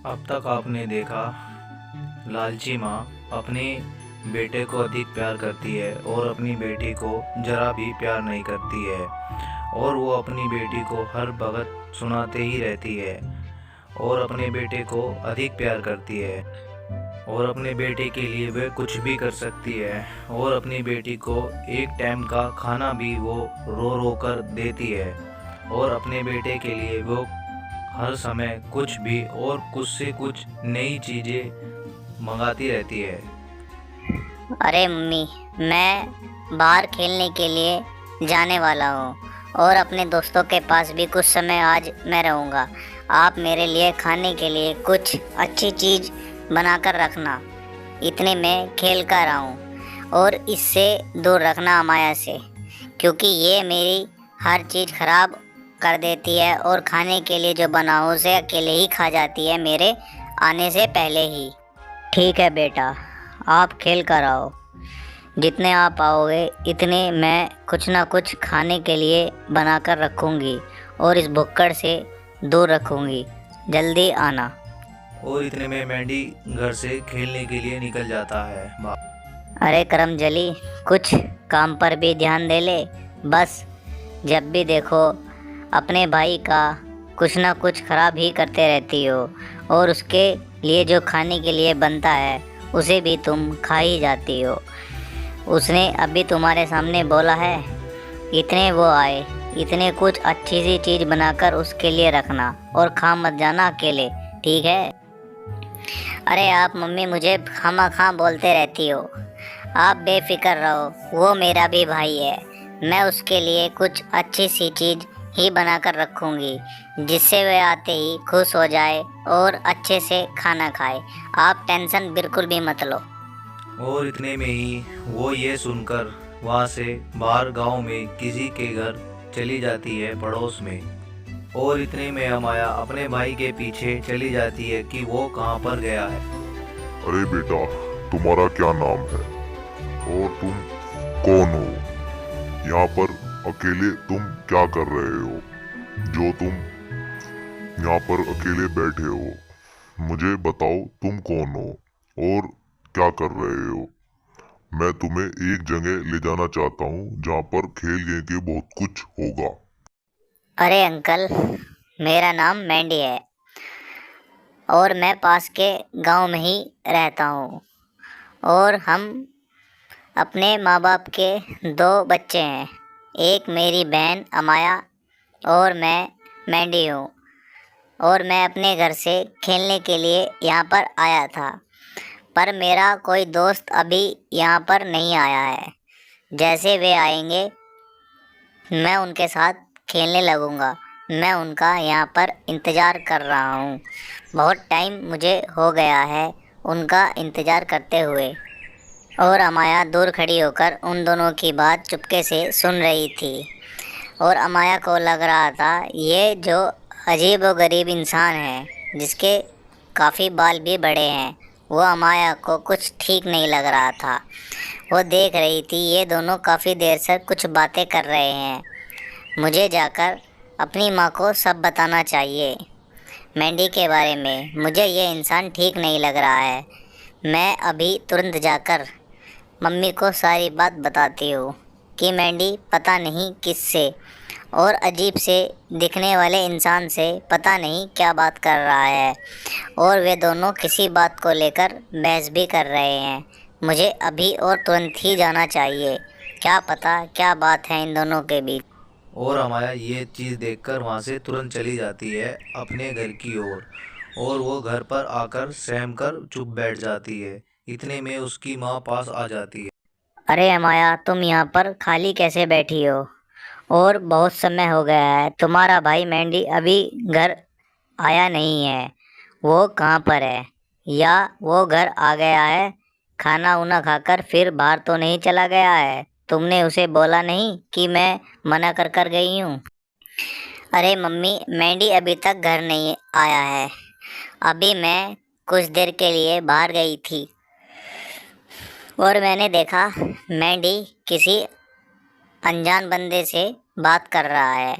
अब तक आपने देखा, लालची माँ अपने बेटे को अधिक प्यार करती है और अपनी बेटी को जरा भी प्यार नहीं करती है, और वो अपनी बेटी को हर वक्त सुनाते ही रहती है और अपने बेटे को अधिक प्यार करती है और अपने बेटे के लिए वह कुछ भी कर सकती है और अपनी बेटी को एक टाइम का खाना भी वो रो रो कर देती है और अपने बेटे के लिए वो हर समय कुछ भी और कुछ से कुछ नई चीज़ें मंगाती रहती है। अरे मम्मी, मैं बाहर खेलने के लिए जाने वाला हूँ और अपने दोस्तों के पास भी कुछ समय आज मैं रहूँगा। आप मेरे लिए खाने के लिए कुछ अच्छी चीज़ बनाकर रखना। इतने में खेल कर आऊँ और इससे दूर रखना अमाया से, क्योंकि ये मेरी हर चीज़ ख़राब कर देती है और खाने के लिए जो बनाऊँ उसे अकेले ही खा जाती है मेरे आने से पहले ही। ठीक है बेटा, आप खेल कर आओ। जितने आप आओगे इतने मैं कुछ ना कुछ खाने के लिए बनाकर रखूँगी और इस भुक्कड़ से दूर रखूँगी। जल्दी आना। और इतने में मैंडी घर से खेलने के लिए निकल जाता है। अरे करमजली, कुछ काम पर भी ध्यान दे ले। बस जब भी देखो अपने भाई का कुछ ना कुछ खराब ही करते रहती हो और उसके लिए जो खाने के लिए बनता है उसे भी तुम खा ही जाती हो। उसने अभी तुम्हारे सामने बोला है, इतने वो आए, इतने कुछ अच्छी सी चीज़ बनाकर उसके लिए रखना और खा मत जाना अकेले, ठीक है? अरे आप मम्मी मुझे खामा बोलते रहती हो। आप बेफिक्र रहो, वो मेरा भी भाई है। मैं उसके लिए कुछ अच्छी सी चीज़ ही बनाकर रखूँगी जिससे वह आते ही खुश हो जाए और अच्छे से खाना खाए। आप टेंशन बिल्कुल भी मत लो। और इतने में ही वो ये सुनकर वहाँ से बाहर गांव में किसी के घर चली जाती है, पड़ोस में। और इतने में अमाया अपने भाई के पीछे चली जाती है कि वो कहाँ पर गया है। अरे बेटा, तुम्हारा क्या नाम है और तुम कौन हो? यहाँ पर अकेले तुम क्या कर रहे हो जो तुम यहाँ पर अकेले बैठे हो? मुझे बताओ तुम कौन हो और क्या कर रहे हो? मैं तुम्हें एक जगह ले जाना चाहता हूँ जहाँ पर खेल के बहुत कुछ होगा। अरे अंकल, मेरा नाम मैंडी है और मैं पास के गांव में ही रहता हूँ और हम अपने माँ बाप के दो बच्चे हैं। एक मेरी बहन अमाया और मैं मैंडी हूँ और मैं अपने घर से खेलने के लिए यहाँ पर आया था, पर मेरा कोई दोस्त अभी यहाँ पर नहीं आया है। जैसे वे आएंगे मैं उनके साथ खेलने लगूँगा। मैं उनका यहाँ पर इंतज़ार कर रहा हूँ। बहुत टाइम मुझे हो गया है उनका इंतज़ार करते हुए। और अमाया दूर खड़ी होकर उन दोनों की बात चुपके से सुन रही थी और अमाया को लग रहा था ये जो अजीब व गरीब इंसान है जिसके काफ़ी बाल भी बड़े हैं, वो अमाया को कुछ ठीक नहीं लग रहा था। वो देख रही थी ये दोनों काफ़ी देर से कुछ बातें कर रहे हैं। मुझे जाकर अपनी माँ को सब बताना चाहिए मैंडी के बारे में। मुझे ये इंसान ठीक नहीं लग रहा है। मैं अभी तुरंत जाकर मम्मी को सारी बात बताती हूँ कि मैंडी पता नहीं किससे और अजीब से दिखने वाले इंसान से पता नहीं क्या बात कर रहा है और वे दोनों किसी बात को लेकर बहस भी कर रहे हैं। मुझे अभी और तुरंत ही जाना चाहिए। क्या पता क्या बात है इन दोनों के बीच। और अमाया ये चीज़ देखकर वहाँ से तुरंत चली जाती है अपने घर की ओर और वो घर पर आकर सहम कर चुप बैठ जाती है। इतने में उसकी माँ पास आ जाती है। अरे अमाया, तुम यहाँ पर खाली कैसे बैठी हो? और बहुत समय हो गया है, तुम्हारा भाई मैंडी अभी घर आया नहीं है। वो कहाँ पर है? या वो घर आ गया है खाना उना खाकर फिर बाहर तो नहीं चला गया है? तुमने उसे बोला नहीं कि मैं मना कर कर गई हूँ? अरे मम्मी, मैंडी अभी तक घर नहीं आया है। अभी मैं कुछ देर के लिए बाहर गई थी और मैंने देखा मैंडी किसी अनजान बंदे से बात कर रहा है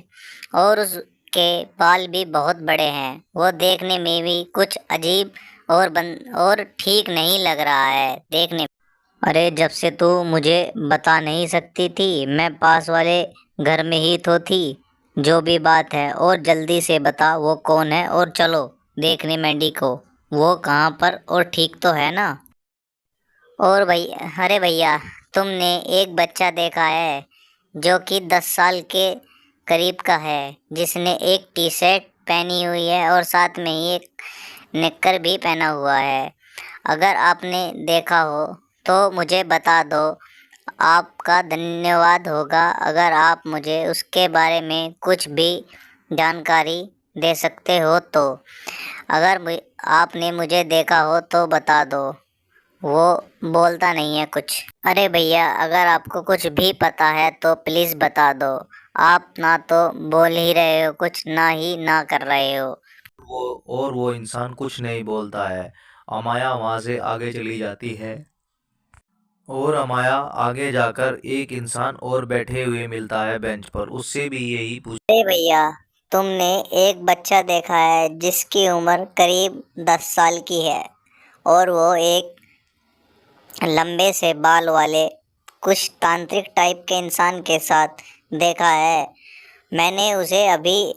और उसके उनके बाल भी बहुत बड़े हैं। वो देखने में भी कुछ अजीब और ठीक नहीं लग रहा है देखने। अरे जब से तू मुझे बता नहीं सकती थी, मैं पास वाले घर में ही तो थी। जो भी बात है और जल्दी से बता वो कौन है, और चलो देखने मैंडी को। वो कहाँ पर, और ठीक तो है ना? और भैया, अरे भैया, तुमने एक बच्चा देखा है जो कि 10 साल के करीब का है, जिसने एक टी शर्ट पहनी हुई है और साथ में ही एक निक्कर भी पहना हुआ है। अगर आपने देखा हो तो मुझे बता दो, आपका धन्यवाद होगा अगर आप मुझे उसके बारे में कुछ भी जानकारी दे सकते हो तो। अगर आपने मुझे देखा हो तो बता दो। वो बोलता नहीं है कुछ। अरे भैया, अगर आपको कुछ भी पता है तो प्लीज़ बता दो। आप ना तो बोल ही रहे हो कुछ, ना ही ना कर रहे हो। वो इंसान कुछ नहीं बोलता है। अमाया वहाँ से आगे चली जाती है और अमाया आगे जाकर एक इंसान और बैठे हुए मिलता है बेंच पर। उससे भी यही पूछ अरे भैया, तुमने एक बच्चा देखा है जिसकी उम्र करीब 10 साल की है, और वो एक लंबे से बाल वाले कुछ तांत्रिक टाइप के इंसान के साथ देखा है। मैंने उसे अभी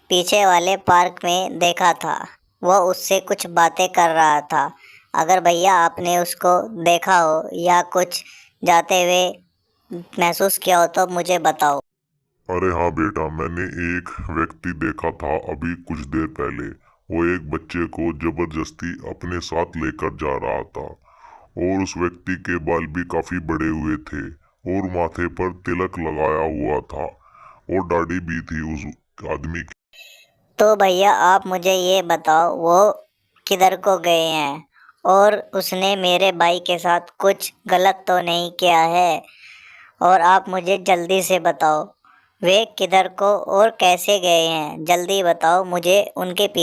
पीछे वाले पार्क में देखा था। वो उससे कुछ बातें कर रहा था। अगर भैया आपने उसको देखा हो या कुछ जाते हुए महसूस किया हो तो मुझे बताओ। अरे हाँ बेटा, मैंने एक व्यक्ति देखा था अभी कुछ देर पहले। वो एक बच्चे को जबरदस्ती अपने साथ लेकर जा रहा था, और उस व्यक्ति के बाल भी काफी बड़े हुए थे और माथे पर तिलक लगाया हुआ था, और दाढ़ी भी थी उस आदमी की। तो भैया आप मुझे ये बताओ, वो किधर को गए हैं, और उसने मेरे भाई के साथ कुछ गलत तो नहीं किया है? और आप मुझे जल्दी से बताओ वे किधर को और कैसे गए हैं। जल्दी बताओ मुझे, उनके पीछे